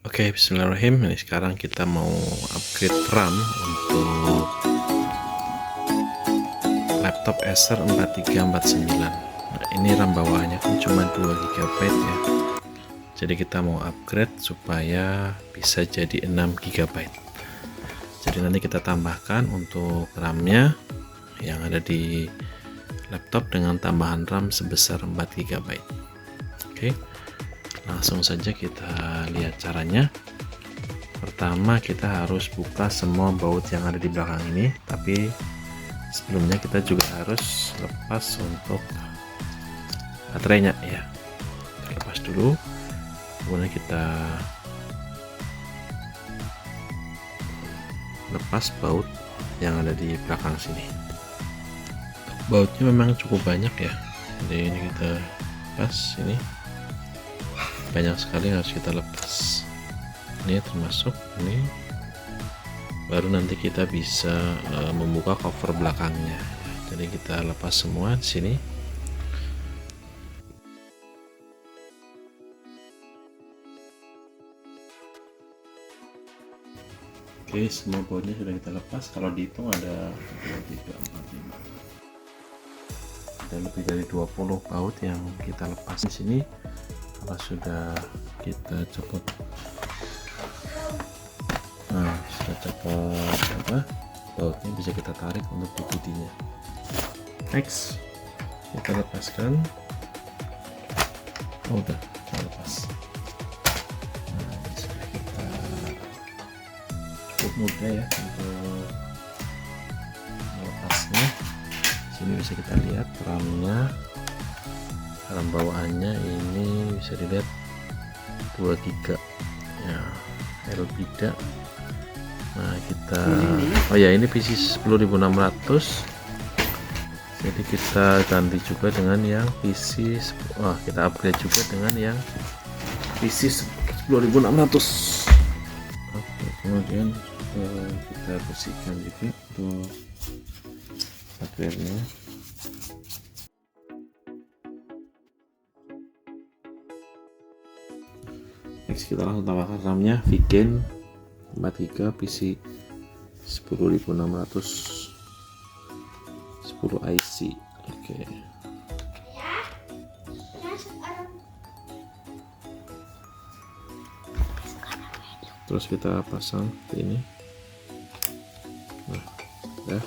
Oke, bismillahirrahmanirrahim. Ini sekarang kita mau upgrade RAM untuk laptop Acer 4349. Nah, ini RAM bawaannya kan cuma 2 GB ya. Jadi kita mau upgrade supaya bisa jadi 6 GB. Jadi nanti kita tambahkan untuk RAM-nya yang ada di laptop dengan tambahan RAM sebesar 4 GB. Oke. Langsung saja kita lihat caranya. Pertama kita harus buka semua baut yang ada di belakang ini, tapi sebelumnya kita juga harus lepas untuk baterainya ya. Kita lepas dulu, kemudian kita lepas baut yang ada di belakang sini. Bautnya memang cukup banyak ya, jadi ini kita lepas, ini banyak sekali harus kita lepas. Ini termasuk ini, baru nanti kita bisa membuka cover belakangnya. Jadi kita lepas semua di sini. Oke, semua bautnya sudah kita lepas. Kalau dihitung ada 2, 3, 4, 5. Ada lebih dari 20 baut yang kita lepas di sini. Kalau sudah kita copot, nah sudah copot bautnya, bisa kita tarik untuk DVD-nya. Next, kita lepaskan. Oh, udah kita lepas. Nah, sudah kita cukup mudah ya untuk melepasnya. Sini bisa kita lihat RAM-nya. RAM bawaannya ini bisa dilihat 2 GB ya, Elpida. Nah kita, oh ya, ini PC 10600, jadi kita ganti juga dengan yang PC, kita upgrade juga dengan yang PC 10600. Oke, kemudian kita bersihkan juga untuk hardware-nya. Next kita langsung tambahkan RAM-nya, Vigen 4 GB, PC 10600, 10 IC. Oke. Terus kita pasang seperti ini. Nah, ya.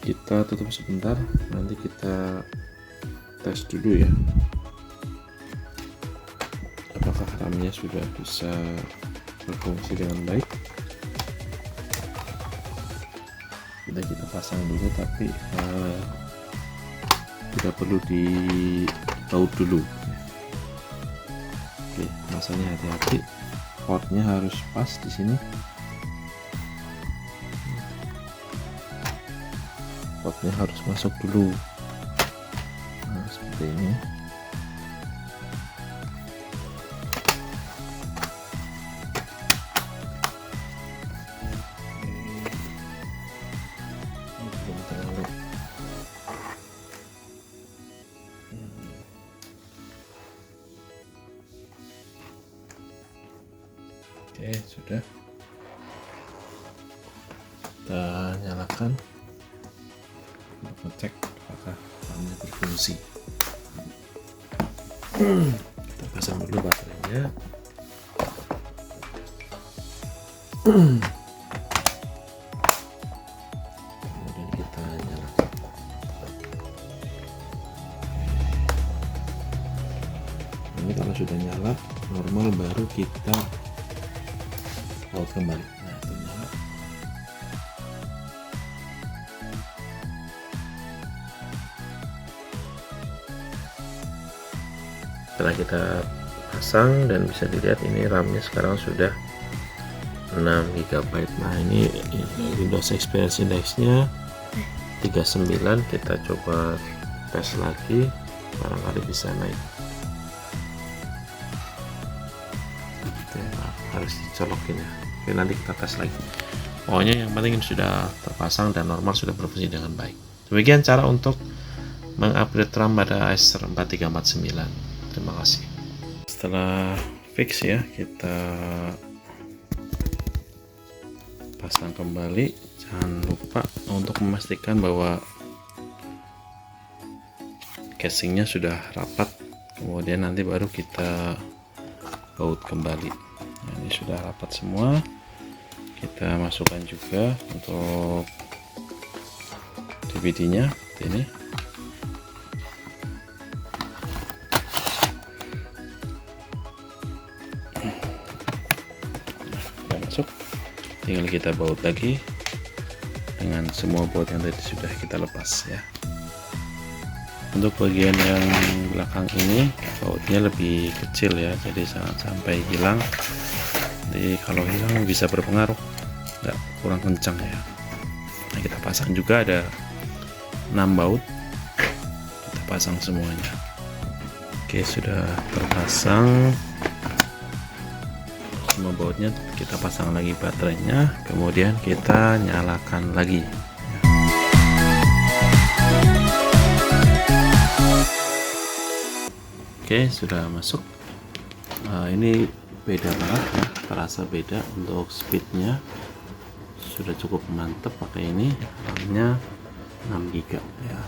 Kita tutup sebentar, nanti kita tes dulu ya, apakah RAM-nya sudah bisa berfungsi dengan baik. Kita pasang dulu, tapi tidak perlu dibaut dulu. Oke, masanya hati-hati, portnya harus pas di sini. Portnya harus masuk dulu. Nah, seperti ini. Oke, sudah. Kita nyalakan untuk ngecek apakah RAM-nya berfungsi. Kita pasang dulu baterainya. Kemudian kita nyalakan. Ini kalau sudah nyala normal, baru kita baut kembali. Nah, itu nyala. Setelah kita pasang dan bisa dilihat ini RAM-nya sekarang sudah 6 GB. Nah, ini Windows Experience Index-nya 39. Kita coba tes lagi, barangkali bisa naik. Harus dicolokin ya. Oke, nanti kita tes lagi. Pokoknya yang penting ini sudah terpasang dan normal, sudah berfungsi dengan baik. Demikian cara untuk mengupgrade RAM pada Acer 4349. Terima kasih. setelah fix ya, kita pasang kembali. Jangan lupa untuk memastikan bahwa casingnya sudah rapat, kemudian nanti baru kita baut kembali. Nah, ini sudah rapat semua. Kita masukkan juga untuk DVD-nya ini. Sudah masuk, tinggal kita baut lagi dengan semua baut yang tadi sudah kita lepas ya. Untuk bagian yang belakang ini bautnya lebih kecil ya, jadi jangan sampai hilang. Jadi kalau hilang bisa berpengaruh, nggak kurang kencang ya. Nah, kita pasang juga ada 6 baut, kita pasang semuanya. Oke, sudah terpasang semua bautnya, kita pasang lagi baterainya, kemudian kita nyalakan lagi. Oke, sudah masuk. Ini beda banget ya, terasa beda. Untuk speednya sudah cukup mantap pakai ini, RAM-nya 6 GB ya.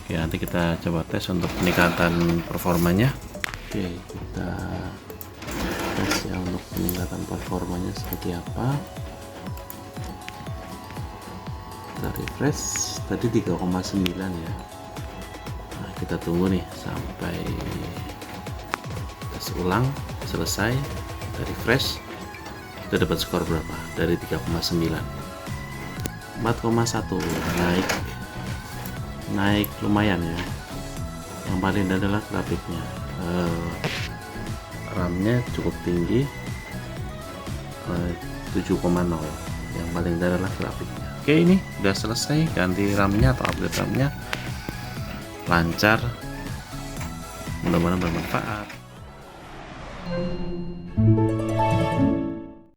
Oke, nanti kita coba tes untuk peningkatan performanya. Oke, kita tes ya untuk peningkatan performanya seperti apa. Kita refresh, tadi 3,9 ya. Nah, kita tunggu nih sampai tes ulang selesai. Kita refresh, kita dapat skor berapa? Dari 3,9 4,1, naik lumayan ya. Yang paling adalah grafiknya, RAM-nya cukup tinggi, 7,0. yang paling adalah grafiknya. Oke, ini udah selesai, ganti RAM-nya atau upgrade RAM-nya lancar, mudah-mudahan bermanfaat.